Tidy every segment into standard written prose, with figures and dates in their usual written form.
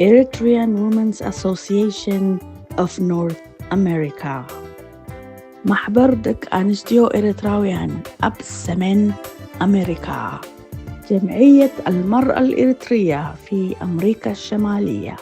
Eritrean Women's Association of North America. محبر دقنستيو إريتراويان أب سمن أمريكا. جمعية المرأة الإريترية في أمريكا الشمالية.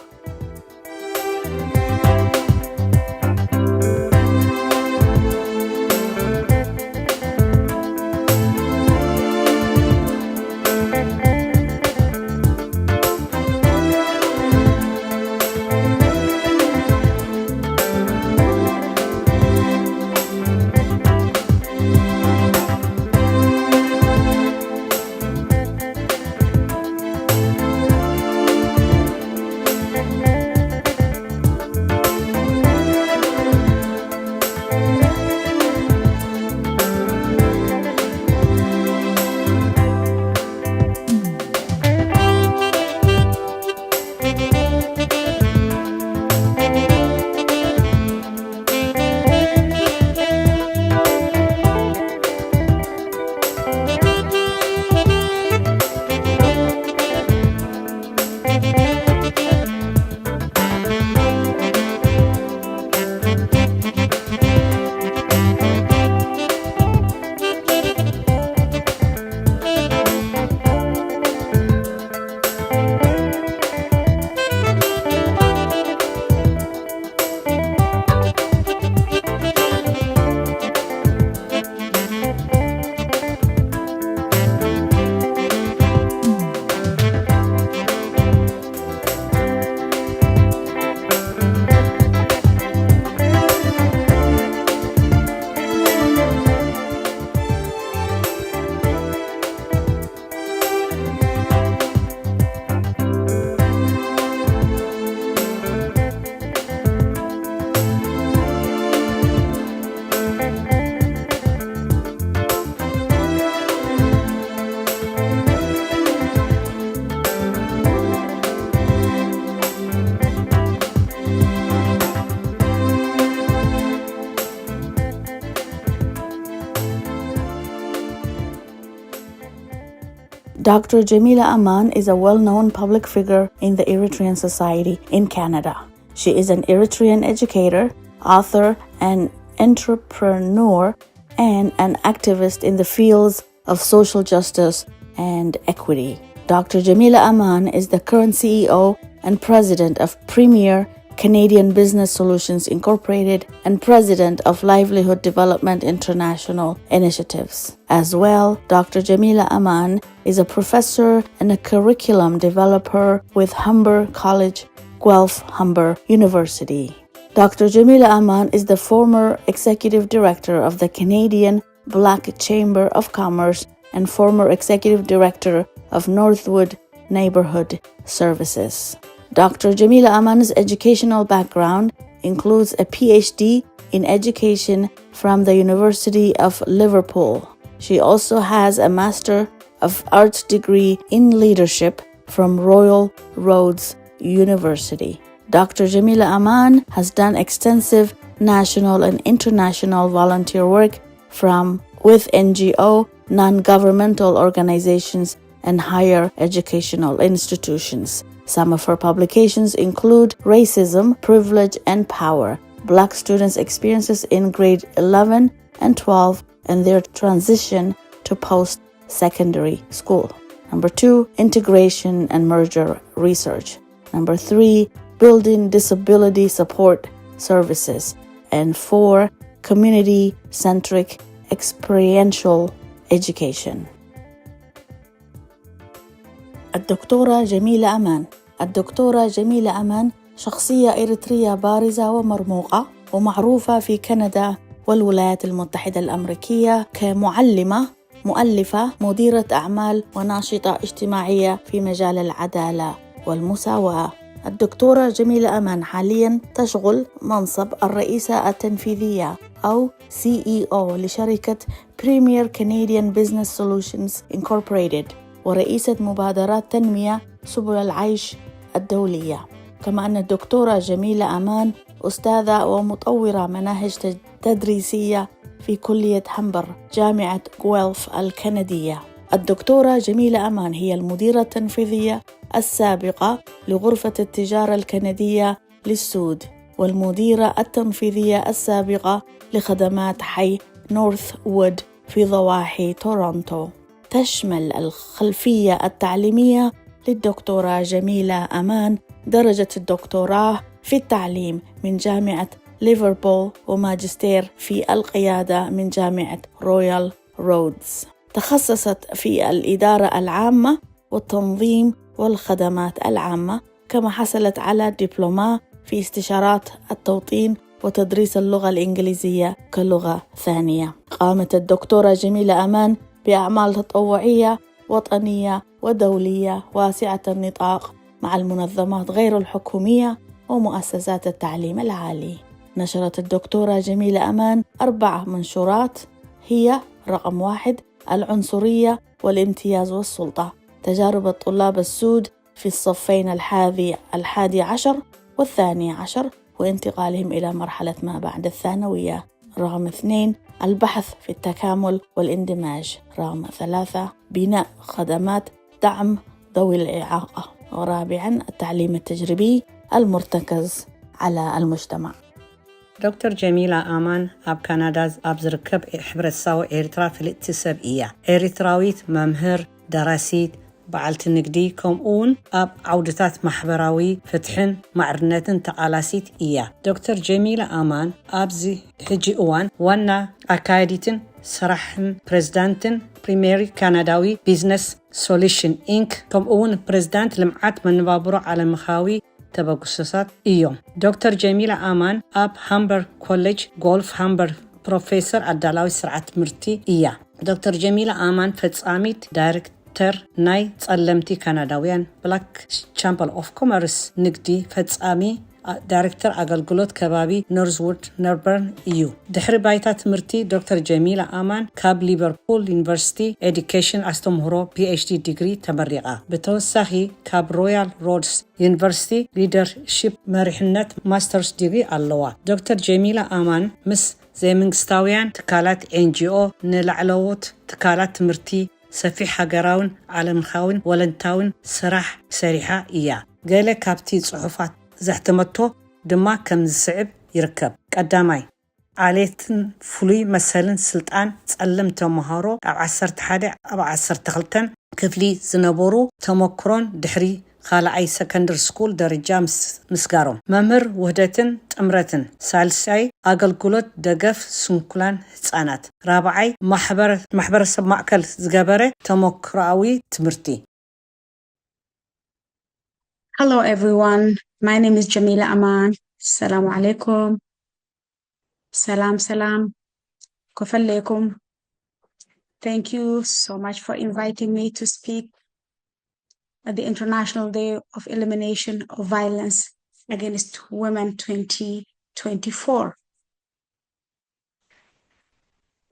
Dr. Jamila Aman is a well-known public figure in the Eritrean society in Canada. She is an Eritrean educator, author, an entrepreneur, and an activist in the fields of social justice and equity. Dr. Jamila Aman is the current CEO and president of Premier Canadian Business Solutions Incorporated and president of Livelihood Development International Initiatives. As well, Dr. Jamila Aman is a professor and a curriculum developer with Humber College, Guelph Humber University. Dr. Jamila Aman is the former executive director of the Canadian Black Chamber of Commerce and former executive director of Northwood Neighborhood Services. Dr. Jamila Aman's educational background includes a PhD in education from the University of Liverpool. She also has a Master of Arts degree in leadership from Royal Roads University. Dr. Jamila Aman has done extensive national and international volunteer work with NGO, non-governmental organizations, and higher educational institutions. Some of her publications include Racism, Privilege, and Power, Black Students' Experiences in Grade 11 and 12 and their transition to post-secondary school. Number 2, Integration and Merger Research. Number 3, Building Disability Support Services. And 4, Community-Centric Experiential Education. الدكتورة جميلة أمان. الدكتورة جميلة أمان شخصية إريترية بارزة ومرموقة ومعروفة في كندا والولايات المتحدة الأمريكية كمعلمة، مؤلفة، مديرة أعمال وناشطة اجتماعية في مجال العدالة والمساواة. الدكتورة جميلة أمان حالياً تشغل منصب الرئيسة التنفيذية أو CEO لشركة Premier Canadian Business Solutions Incorporated ورئيسة مبادرات تنمية سبل العيش الدولية. كما أن الدكتورة جميلة أمان أستاذة ومطورة مناهج تدريسية في كلية همبر جامعة غويلف الكندية. الدكتورة جميلة أمان هي المديرة التنفيذية السابقة لغرفة التجارة الكندية للسود والمديرة التنفيذية السابقة لخدمات حي نورث وود في ضواحي تورونتو. تشمل الخلفية التعليمية للدكتورة جميلة أمان درجة الدكتوراه في التعليم من جامعة ليفربول وماجستير في القيادة من جامعة رويال رودز. تخصصت في الإدارة العامة والتنظيم والخدمات العامة، كما حصلت على دبلومة في استشارات التوطين وتدريس اللغة الإنجليزية كلغة ثانية. قامت الدكتورة جميلة أمان بأعمال تطوعية وطنية ودولية واسعة النطاق مع المنظمات غير الحكومية ومؤسسات التعليم العالي. نشرت الدكتورة جميلة أمان 4 منشورات هي: رقم 1 العنصرية والامتياز والسلطة، تجارب الطلاب السود في الصفين الحادي عشر والثاني عشر وانتقالهم إلى مرحلة ما بعد الثانوية. رقم 2 البحث في التكامل والاندماج. رقم 3 بناء خدمات دعم ذوي الإعاقة. ورابعا التعليم التجريبي المرتكز على المجتمع. دكتور جميلة آمان أب كندا أب زركب حبرتساوي إرترا فلتي سبئية إرتراويت ممهر دراسيت بعلت النقدي كمون أب عودتات محبراوي فتحن معرنة تقالاسيت إياه. دكتور جميلة آمان أبزي حجي أوان وانا أكاديتن سرحن بريزدانتن بريميري كنداوي بيزنس سوليشن إنك كمون بريزدانت لمعات من بابرو على مخاوي تبقصصات إيوم. دكتور جميلة آمان أب هامبر كوليج غولف هامبر بروفيسور الدلاوي سرعت مرتي إياه. دكتور جميلة آمان فتساميت دايركتر ناي تسلمتي كنداويان بلاك تشامبل أوف كوميرس نقدي فتسامي دايركتر أقلقلوت كبابي نورزوود نربرن إيو. دحر بايتات مرتي دكتور جميلة آمان كاب ليفربول يونيفرسيتي إديوكيشن أستمهرو PhD ديجري تمرقة. بتوسخي كاب رويال رودز يونيفرسيتي ليدرشيب مرحنة ماسترز ديجري اللوا. دكتور جميلة آمان مس زي منغستاويان تكالات NGO نلعلوت تكالات مرتي سفي حاجراون عالمخاون ولنتاون سراح سريحة إياه. قال كابتي صحفات زحتمتو دما كم زسعب يركب. قداماي عاليتن فلوي مثلا سلطان تسلم تمهارو أو 11 أو 12 كفلي زنبورو تمكرون دحري خالعي سكندر سكول درجة مسقارو ممر وهدتن تمرتن سالساي أقلقلوت دقف سنكولان هتسانات رابعي محبر سبمعكل زقابرة تمكراوي تمرتي. Hello everyone, my name is Jamila Aman. Assalamu alaikum. Salam. Kofalaikum. Thank you so much for inviting me to speak at the International Day of Elimination of Violence Against Women 2024.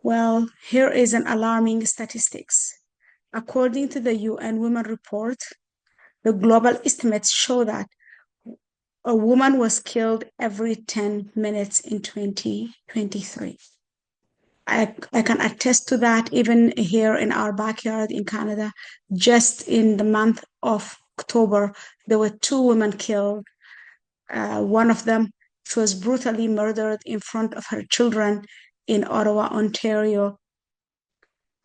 Well, here is an alarming statistics. According to the UN Women Report, the global estimates show that a woman was killed every 10 minutes in 2023. I can attest to that even here in our backyard in Canada. Just in the month of October, there were 2 women killed. One of them, she was brutally murdered in front of her children in Ottawa, Ontario.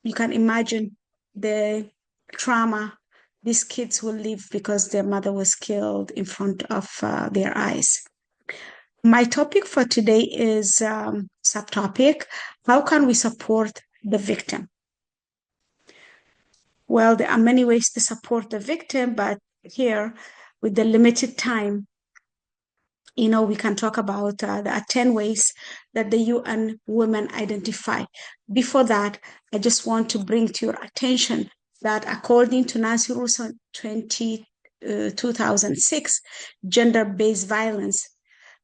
You can imagine the trauma these kids will live because their mother was killed in front of their eyes. My topic for today is subtopic, how can we support the victim? Well, there are many ways to support the victim, but here with the limited time, we can talk about there are 10 ways that the UN women identify. Before that, I just want to bring to your attention that according to Nancy Russo 2006, gender-based violence,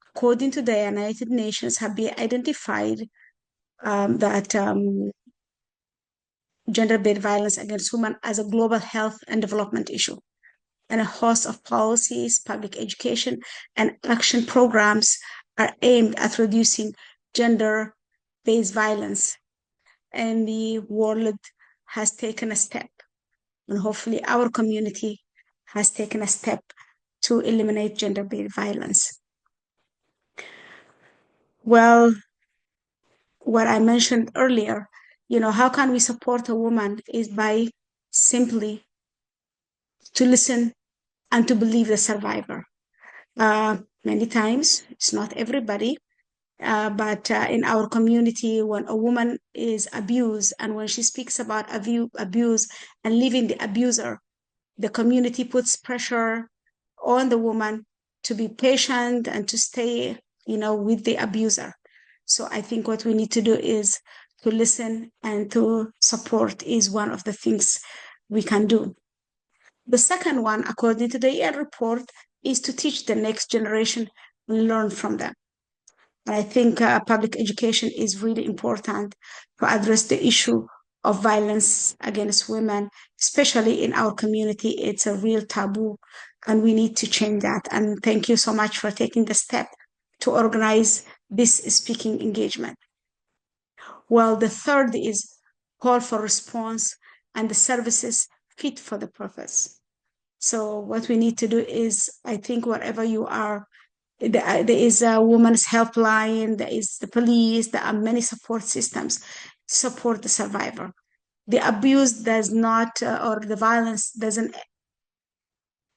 according to the United Nations, have been identified that gender-based violence against women as a global health and development issue. And a host of policies, public education, and action programs are aimed at reducing gender-based violence. And the world has taken a step and hopefully our community has taken a step to eliminate gender-based violence. Well, what I mentioned earlier, how can we support a woman is by simply to listen and to believe the survivor. Many times, it's not everybody, but in our community, when a woman is abused and when she speaks about abuse and leaving the abuser, the community puts pressure on the woman to be patient and to stay, with the abuser. So I think what we need to do is to listen and to support is one of the things we can do. The second one, according to the UN report, is to teach the next generation and learn from them. And I think public education is really important to address the issue of violence against women, especially in our community. It's a real taboo, and we need to change that. And thank you so much for taking the step to organize this speaking engagement. Well, the third is call for response and the services fit for the purpose. So what we need to do is, I think wherever you are, there is a women's helpline, there is the police, there are many support systems to support the survivor. The abuse does not, or the violence doesn't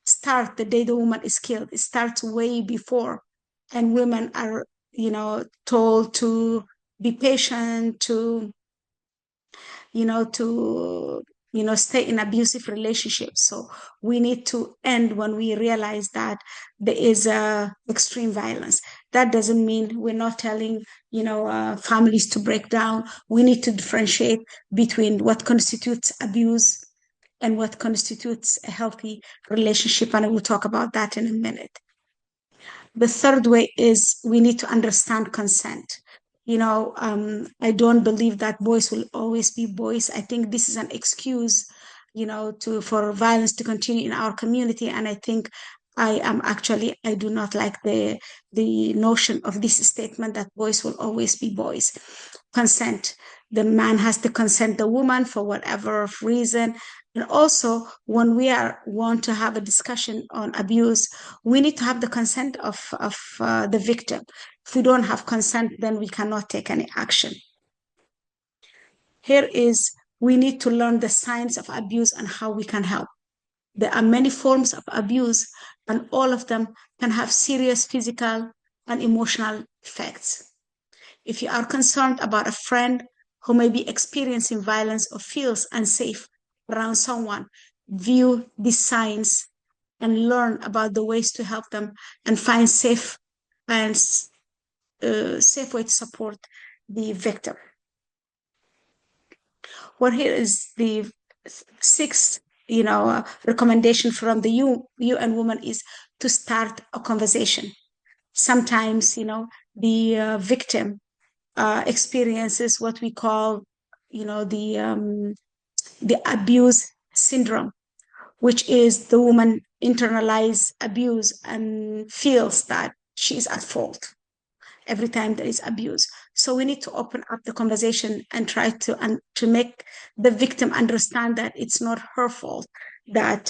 start the day the woman is killed. It starts way before. And women are, told to be patient, to stay in abusive relationships. So we need to end when we realize that there is extreme violence. That doesn't mean we're not telling, families to break down. We need to differentiate between what constitutes abuse and what constitutes a healthy relationship. And I will talk about that in a minute. The third way is we need to understand consent. I don't believe that boys will always be boys. I think this is an excuse, for violence to continue in our community. And I think I do not like the notion of this statement that boys will always be boys. Consent. The man has to consent the woman for whatever reason. And also, when we want to have a discussion on abuse, we need to have the consent of the victim. If we don't have consent, then we cannot take any action. Here is, we need to learn the science of abuse and how we can help. There are many forms of abuse, and all of them can have serious physical and emotional effects. If you are concerned about a friend who may be experiencing violence or feels unsafe around someone, view these signs and learn about the ways to help them and find safe way to support the victim. Well, here is the sixth, recommendation from the UN Women is to start a conversation. Sometimes, the victim experiences what we call, the abuse syndrome, which is the woman internalize abuse and feels that she is at fault every time there is abuse. So we need to open up the conversation and try to make the victim understand that it's not her fault that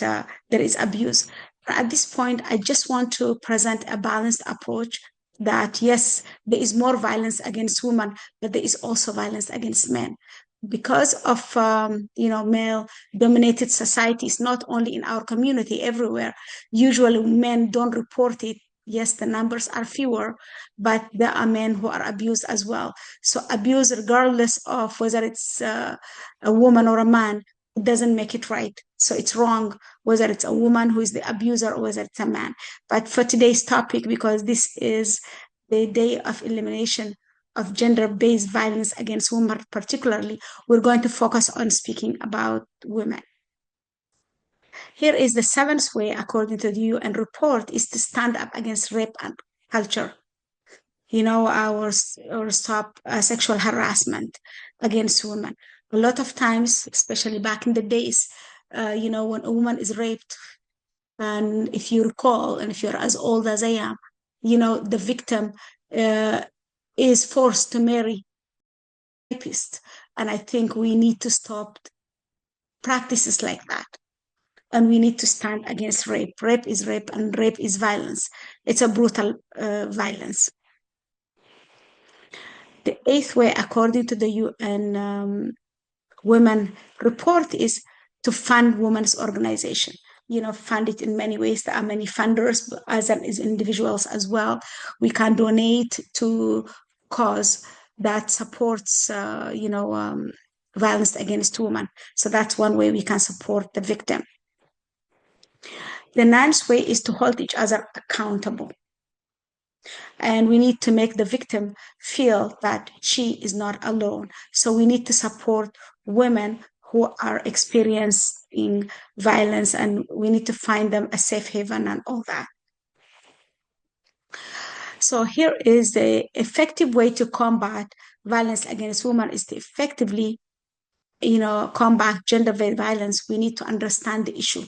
there is abuse. At this point, I just want to present a balanced approach that, yes, there is more violence against women, but there is also violence against men. Because of male-dominated societies, not only in our community, everywhere, usually men don't report it. Yes, the numbers are fewer, but there are men who are abused as well. So abuse, regardless of whether it's a woman or a man, it doesn't make it right. So it's wrong whether it's a woman who is the abuser or whether it's a man. But for today's topic, because this is the day of elimination of gender-based violence against women particularly, we're going to focus on speaking about women. Here is the seventh way, according to the UN report, is to stand up against rape and culture. Or stop sexual harassment against women. A lot of times, especially back in the days, when a woman is raped, and if you recall, and if you're as old as I am, the victim is forced to marry a rapist. And I think we need to stop practices like that. and we need to stand against rape. Rape is rape, and rape is violence. It's a brutal violence. The 8th way, according to the UN Women report, is to fund women's organization. Fund it in many ways. There are many funders, as individuals as well. We can donate to cause that supports, violence against women. So that's one way we can support the victim. The 9th way is to hold each other accountable. And we need to make the victim feel that she is not alone. So we need to support women who are experiencing violence, and we need to find them a safe haven and all that. So here is the effective way to combat violence against women is to effectively, combat gender-based violence. We need to understand the issue.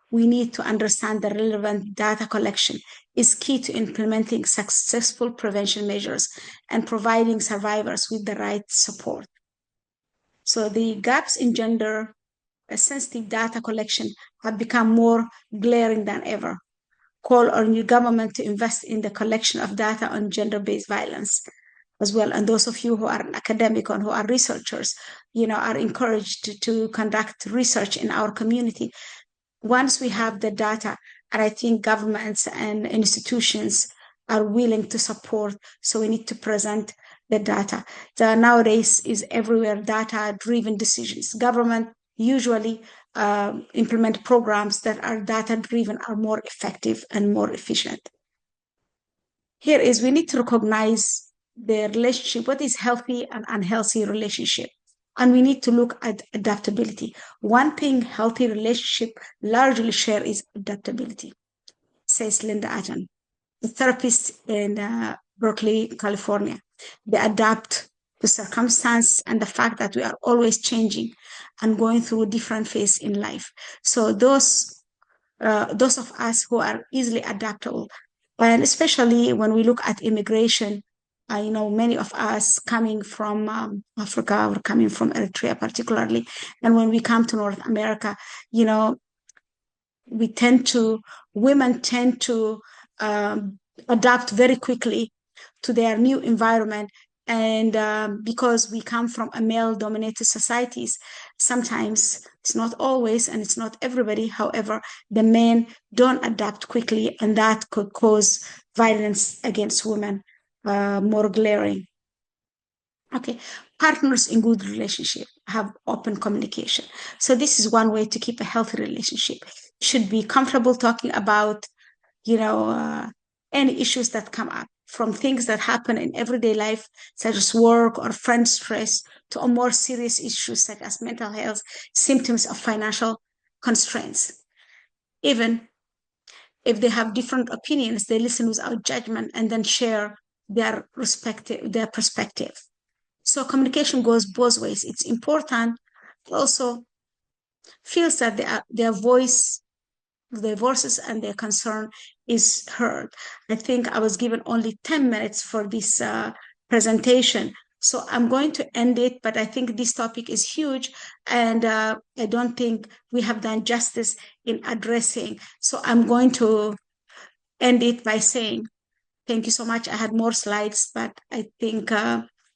We need to understand the relevant data collection is key to implementing successful prevention measures and providing survivors with the right support. So the gaps in gender-sensitive data collection have become more glaring than ever. Call on your government to invest in the collection of data on gender-based violence as well. And those of you who are academic and who are researchers, are encouraged to conduct research in our community. Once we have the data, and I think governments and institutions are willing to support, so we need to present the data. Nowadays is everywhere data-driven decisions. Government usually implement programs that are data-driven, are more effective and more efficient. Here is, we need to recognize the relationship, what is healthy and unhealthy relationship. And we need to look at adaptability. One thing healthy relationship largely share is adaptability, says Linda Atten, a therapist in Berkeley, California. They adapt to circumstance and the fact that we are always changing and going through different phases in life. So those of us who are easily adaptable, and especially when we look at immigration, many of us coming from Africa or coming from Eritrea particularly, and when we come to North America, women tend to adapt very quickly to their new environment. And because we come from a male-dominated societies, sometimes, it's not always, and it's not everybody, however, the men don't adapt quickly, and that could cause violence against women more glaring. Okay, partners in good relationship have open communication. So this is one way to keep a healthy relationship. You should be comfortable talking about, any issues that come up, from things that happen in everyday life, such as work or friend stress, to a more serious issues such as mental health, symptoms of financial constraints. Even if they have different opinions, they listen without judgment and then share their perspective. So communication goes both ways. It's important to also feels that their voices and their concern is heard. I think I was given only 10 minutes for this presentation, so I'm going to end it, but I think this topic is huge, and I don't think we have done justice in addressing. So I'm going to end it by saying, thank you so much. I had more slides, but I think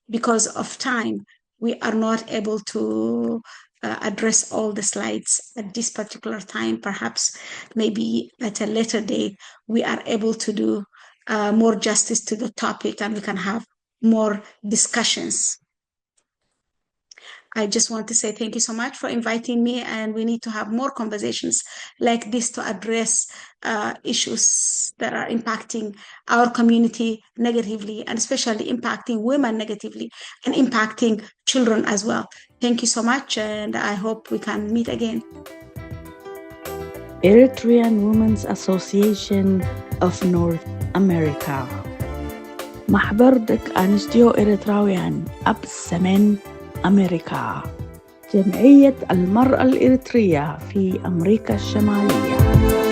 because of time, we are not able to address all the slides at this particular time. Perhaps maybe at a later date, we are able to do more justice to the topic, and we can have more discussions. I just want to say thank you so much for inviting me, and we need to have more conversations like this to address issues that are impacting our community negatively, and especially impacting women negatively, and impacting children as well. Thank you so much, and I hope we can meet again. Eritrean Women's Association of North America. ማሕበር ደቀንስትዮ ኤርትራውያን ኣብ ሰሜን أمريكا. جمعية المرأة الإريترية في أمريكا الشمالية.